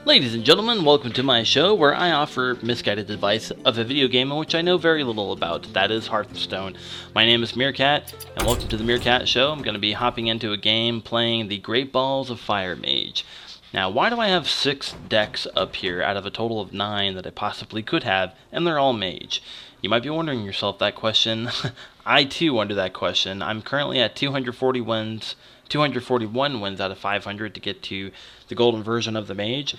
Ladies and gentlemen, welcome to my show where I offer misguided advice of a video game in which I know very little about, that is Hearthstone. My name is Meerkat, and welcome to the Meerkat Show. I'm going to be hopping into a game playing the Great Balls of Fire Mage. Now, why do I have 6 decks up here out of a total of 9 that I possibly could have, and they're all mage? You might be wondering yourself that question. I too wonder that question. I'm currently at 240 wins. 241 wins out of 500 to get to the golden version of the mage.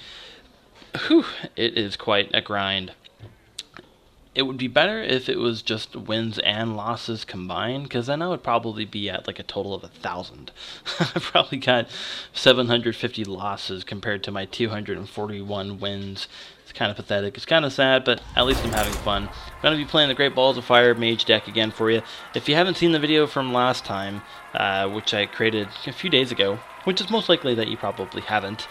Whew, it is quite a grind. It would be better if it was just wins and losses combined, because then I would probably be at like a total of 1,000. I've probably got 750 losses compared to my 241 wins. It's kind of pathetic. It's kind of sad, but at least I'm having fun. I'm going to be playing the Great Balls of Fire Mage deck again for you. If you haven't seen the video from last time, which I created a few days ago, which is most likely that you probably haven't,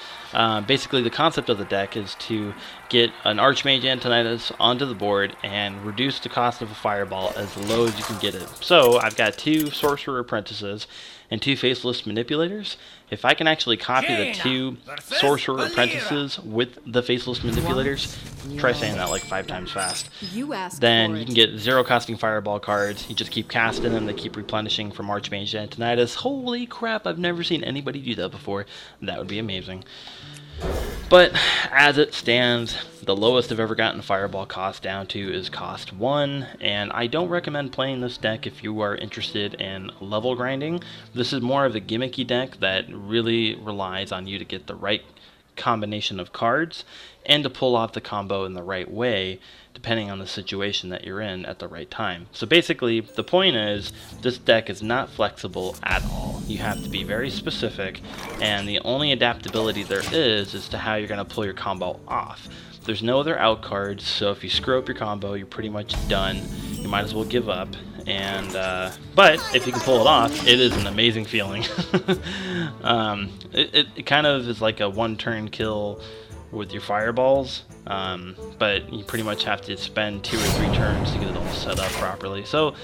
basically the concept of the deck is to get an Archmage Antonidas onto the board and reduce the cost of a fireball as low as you can get it. So I've got 2 Sorcerer Apprentices and 2 Faceless Manipulators. If I can actually copy the 2 Sorcerer Apprentices with the Faceless Manipulators, try saying that like 5 times fast, then you can get 0 costing fireball cards. You just keep casting them, they keep replenishing from Archmage Antonidas. Holy crap, I've never seen anybody do that before. That would be amazing. But as it stands, the lowest I've ever gotten fireball cost down to is cost 1, and I don't recommend playing this deck if you are interested in level grinding. This is more of a gimmicky deck that really relies on you to get the right combination of cards and to pull off the combo in the right way depending on the situation that you're in at the right time. So basically the point is this deck is not flexible at all. You have to be very specific, and the only adaptability there is to how you're going to pull your combo off. There's no other out cards, so if you screw up your combo you're pretty much done. You might as well give up. And but if you can pull it off, it is an amazing feeling. It kind of is like a one-turn kill with your fireballs, but you pretty much have to spend 2 or 3 turns to get it all set up properly. So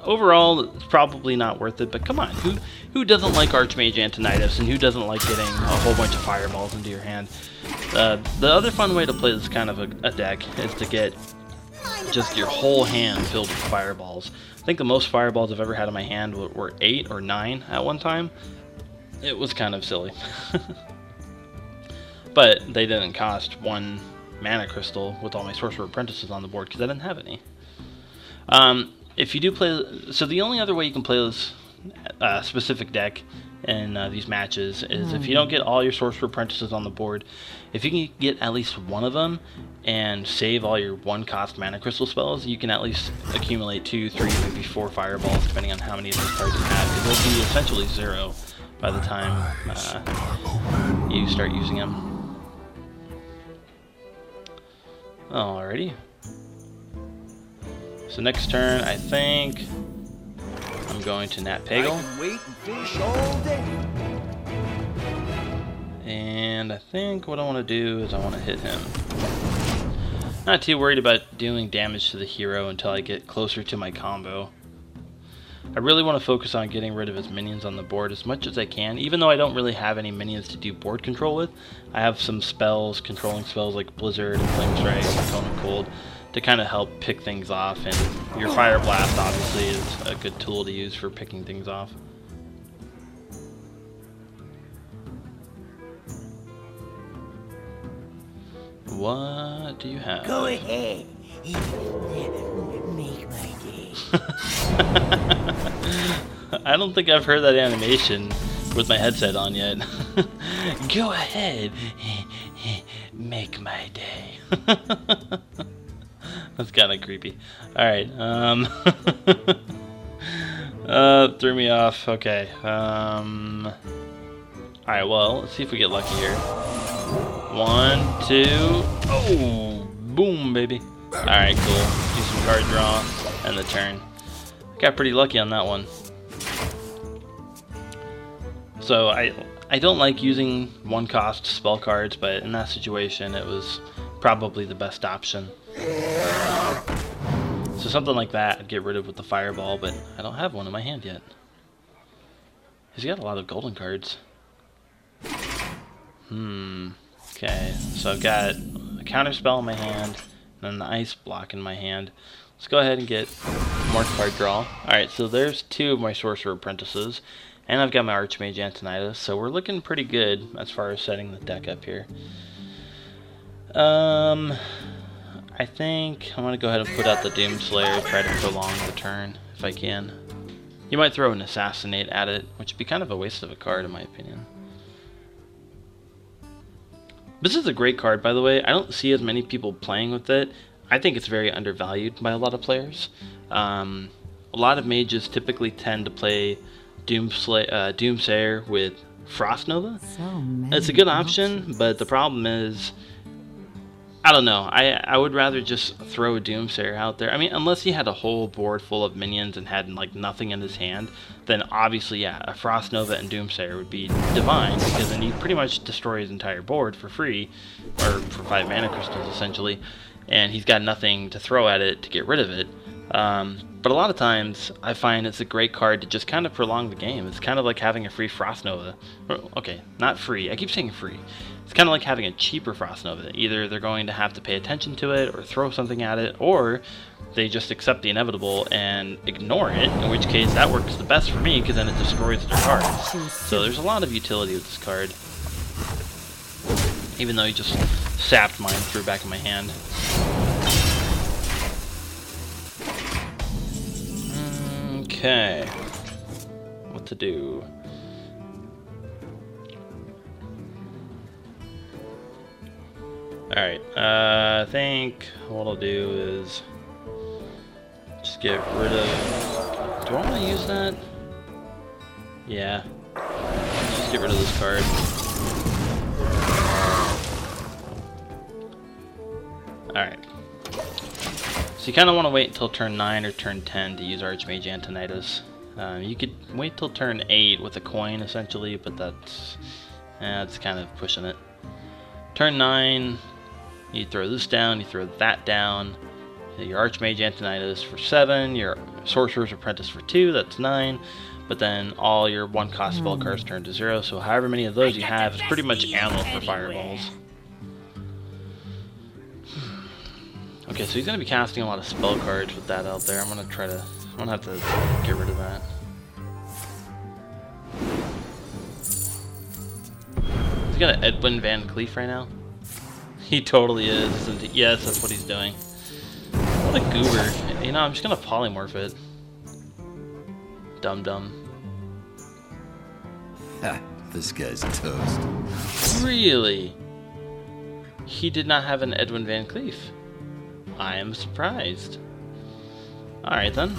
overall, it's probably not worth it. But come on, who doesn't like Archmage Antonidas, and who doesn't like getting a whole bunch of fireballs into your hand? The other fun way to play this kind of a deck is to get just your whole hand filled with fireballs. I think the most fireballs I've ever had in my hand were 8 or 9 at one time. It was kind of silly. But they didn't cost 1 mana crystal with all my Sorcerer Apprentices on the board because I didn't have any. If you do play... So the only other way you can play this specific deck in these matches is if you don't get all your Sorcerer Apprentices on the board, if you can get at least one of them and save all your 1-cost mana crystal spells, you can at least accumulate 2, 3, maybe 4 fireballs depending on how many of those cards you have, because they'll be essentially 0 by the time you start using them. Alrighty. So next turn, I think I'm going to Nat Pagal. And I think what I want to do is I want to hit him. Not too worried about doing damage to the hero until I get closer to my combo. I really want to focus on getting rid of his minions on the board as much as I can, even though I don't really have any minions to do board control with. I have some spells, controlling spells like Blizzard and Flame Strike and Cone of Cold to kind of help pick things off, and your Fire Blast obviously is a good tool to use for picking things off. What do you have? Go ahead. Make my day. I don't think I've heard that animation with my headset on yet. Go ahead. Make my day. That's kind of creepy. Alright, threw me off. Okay. Alright, well, let's see if we get lucky here. 1, 2, oh, boom, baby. Alright, cool. Do some card draw, and the turn. Got pretty lucky on that one. So, I don't like using 1-cost spell cards, but in that situation, it was probably the best option. So something like that I'd get rid of with the fireball, but I don't have one in my hand yet. He's got a lot of golden cards. Okay, so I've got a counter spell in my hand, and an ice block in my hand. Let's go ahead and get more card draw. Alright, so there's 2 of my Sorcerer Apprentices, and I've got my Archmage Antonidas, so we're looking pretty good as far as setting the deck up here. I think I'm going to go ahead and put out the Doomslayer, try to prolong the turn if I can. You might throw an Assassinate at it, which would be kind of a waste of a card in my opinion. This is a great card, by the way. I don't see as many people playing with it. I think it's very undervalued by a lot of players. A lot of mages typically tend to play Doomsayer with Frost Nova. It's a good option, but the problem is, I don't know. I would rather just throw a Doomsayer out there. I mean, unless he had a whole board full of minions and had like nothing in his hand, then obviously, yeah, a Frost Nova and Doomsayer would be divine, because then you pretty much destroy his entire board for free, or for 5 mana crystals essentially, and he's got nothing to throw at it to get rid of it. But a lot of times, I find it's a great card to just kind of prolong the game. It's kind of like having a free Frost Nova. Okay, not free. I keep saying free. It's kind of like having a cheaper Frost Nova. Either they're going to have to pay attention to it or throw something at it, or they just accept the inevitable and ignore it, in which case that works the best for me because then it destroys their card. So there's a lot of utility with this card. Even though he just sapped mine through back of my hand. Okay, what to do? Alright, I think what I'll do is just get rid of... Do I want to use that? Yeah. Just get rid of this card. Alright. So you kind of want to wait until turn 9 or turn 10 to use Archmage Antonidas. You could wait till turn 8 with a coin, essentially, but that's kind of pushing it. Turn 9, you throw this down, you throw that down. Your Archmage Antonidas for 7, your Sorcerer's Apprentice for 2, that's 9. But then all your 1-cost spell cards turn to 0, so however many of those you have is pretty much ammo for fireballs. Okay, so he's going to be casting a lot of spell cards with that out there. I'm going to have to get rid of that. He's got an Edwin Van Cleef right now. He totally is, isn't he? Yes, that's what he's doing. What a goober. You know, I'm just going to polymorph it. Dum-dum. Ha, this guy's toast. Really? He did not have an Edwin Van Cleef. I am surprised. Alright then.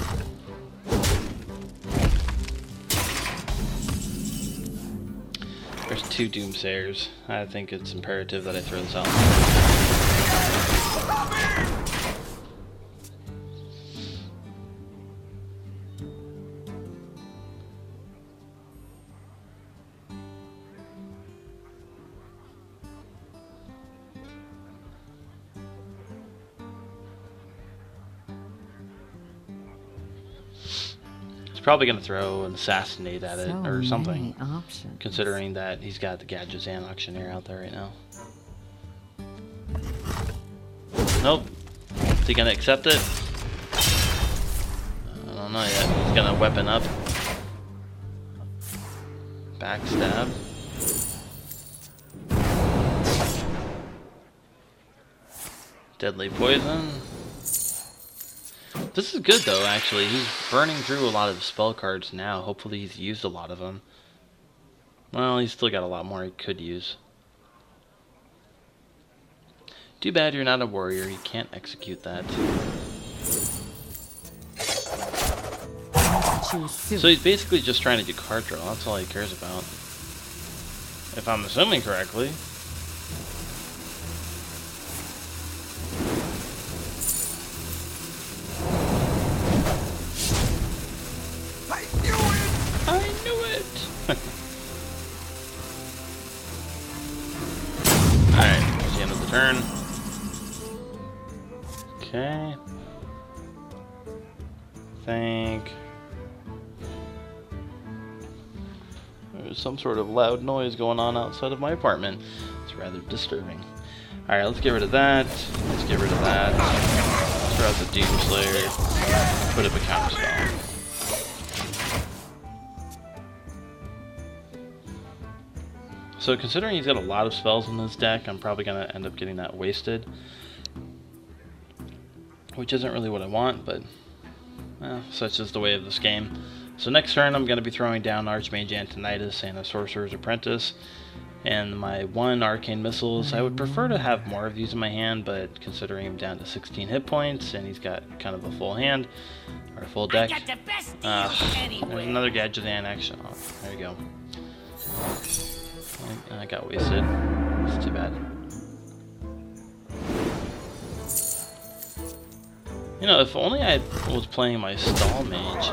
There's 2 Doomsayers. I think it's imperative that I throw this out. Probably going to throw an Assassinate at it or something, considering that he's got the Gadgetzan Auctioneer out there right now. Nope. Is he going to accept it? I don't know yet. He's going to weapon up. Backstab. Deadly Poison. This is good though, actually. He's burning through a lot of spell cards now. Hopefully he's used a lot of them. Well, he's still got a lot more he could use. Too bad you're not a warrior. You can't execute that. So he's basically just trying to do card draw. That's all he cares about. If I'm assuming correctly. Alright, that's the end of the turn. Okay. I think there's some sort of loud noise going on outside of my apartment. It's It's rather disturbing. Alright, let's get rid of that. Let's get rid of that. Let's throw out the Doomslayer. Put up a counterspell. So considering he's got a lot of spells in this deck, I'm probably going to end up getting that wasted. Which isn't really what I want, but such is the way of this game. So next turn I'm going to be throwing down Archmage Antonidas and a Sorcerer's Apprentice. And my 1 Arcane Missiles. I would prefer to have more of these in my hand, but considering I'm down to 16 hit points and he's got kind of a full hand, or a full deck. There's another Gadgetan action. Oh, there you go. I got wasted. It's too bad. You know, if only I was playing my Stall Mage,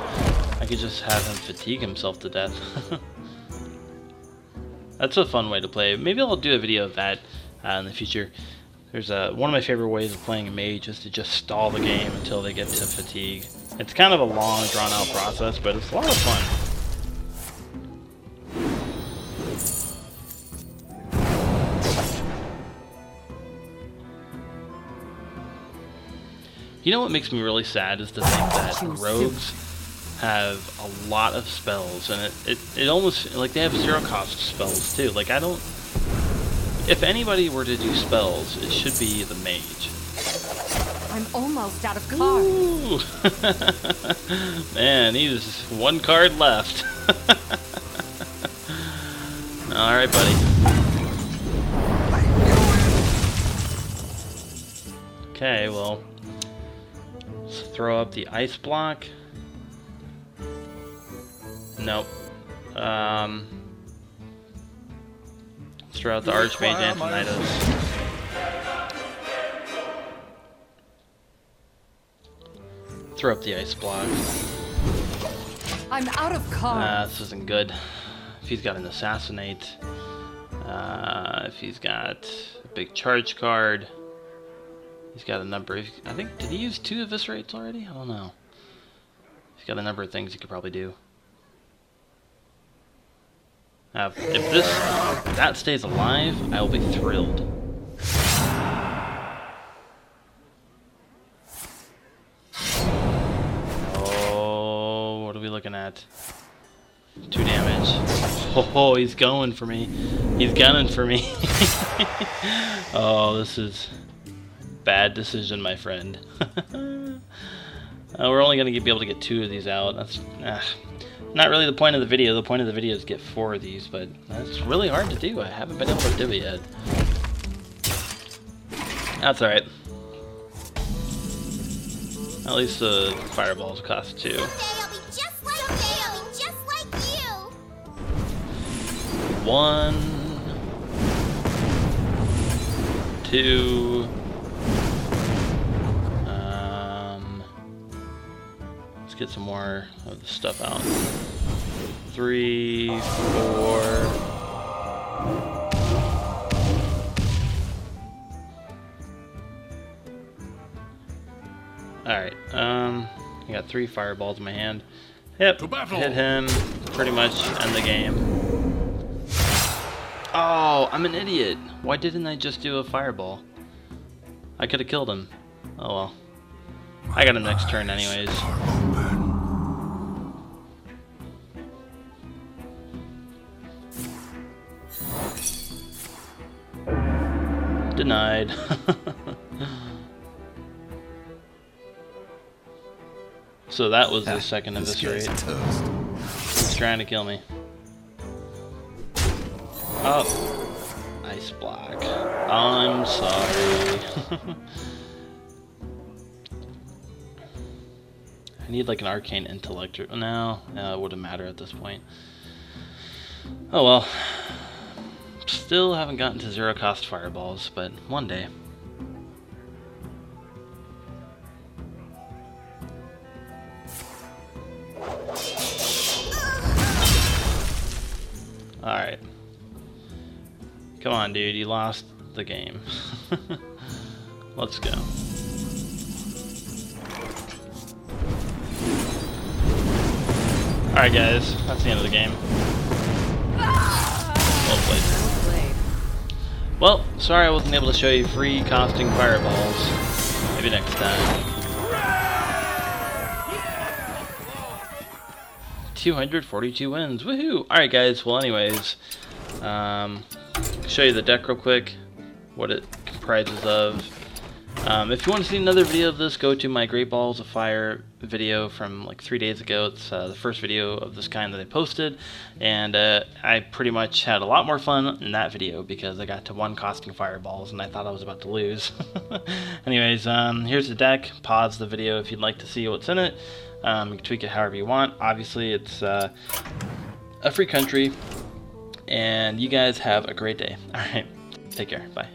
I could just have him fatigue himself to death. That's a fun way to play. Maybe I'll do a video of that in the future. There's one of my favorite ways of playing a mage is to just stall the game until they get to fatigue. It's kind of a long, drawn-out process, but it's a lot of fun. You know what makes me really sad is to think that rogues have a lot of spells, and it almost, like, they have zero cost spells too. Like, I don't, if anybody were to do spells, it should be the mage. I'm almost out of cards. Man, he's 1 card left. Alright, buddy. Okay, well, let's throw up the ice block. Nope. Let's throw out the Archmage Antonidas. Throw up the ice block. I'm out of cards. This isn't good. If he's got an Assassinate, if he's got a big charge card, he's got a number of, I think, did he use 2 Eviscerates already? I don't know. He's got a number of things he could probably do. If that stays alive, I will be thrilled. Oh, what are we looking at? 2 damage. Oh, he's going for me. He's gunning for me. Oh, this is bad decision, my friend. We're only going to be able to get 2 of these out. That's not really the point of the video. The point of the video is to get 4 of these, but that's really hard to do. I haven't been able to do it yet. That's alright. At least the fireballs cost 2. Someday I'll be just like you. 1, 2. Let's get some more of the stuff out. 3, 4. Alright, I got 3 fireballs in my hand. Yep, hit him, pretty much end the game. Oh, I'm an idiot. Why didn't I just do a fireball? I could have killed him. Oh well. I got him next turn anyways. Denied. So that was the second Eviscerate. He's trying to kill me. Oh. Ice block. I'm sorry. I need like an Arcane Intellect. No, it wouldn't matter at this point. Oh well. Still haven't gotten to 0 cost fireballs, but one day. Alright. Come on, dude, you lost the game. Let's go. Alright guys, that's the end of the game. Well played. Well, sorry I wasn't able to show you free costing fireballs. Maybe next time. 242 wins. Woohoo! Alright guys, well anyways, show you the deck real quick, what it comprises of. If you want to see another video of this, go to my Great Balls of Fire video from like 3 days ago. It's the first video of this kind that I posted, and I pretty much had a lot more fun in that video because I got to 1 costing fireballs and I thought I was about to lose. Anyways, here's the deck. Pause the video if you'd like to see what's in it. You can tweak it however you want. Obviously, it's a free country, and you guys have a great day. Alright, take care. Bye.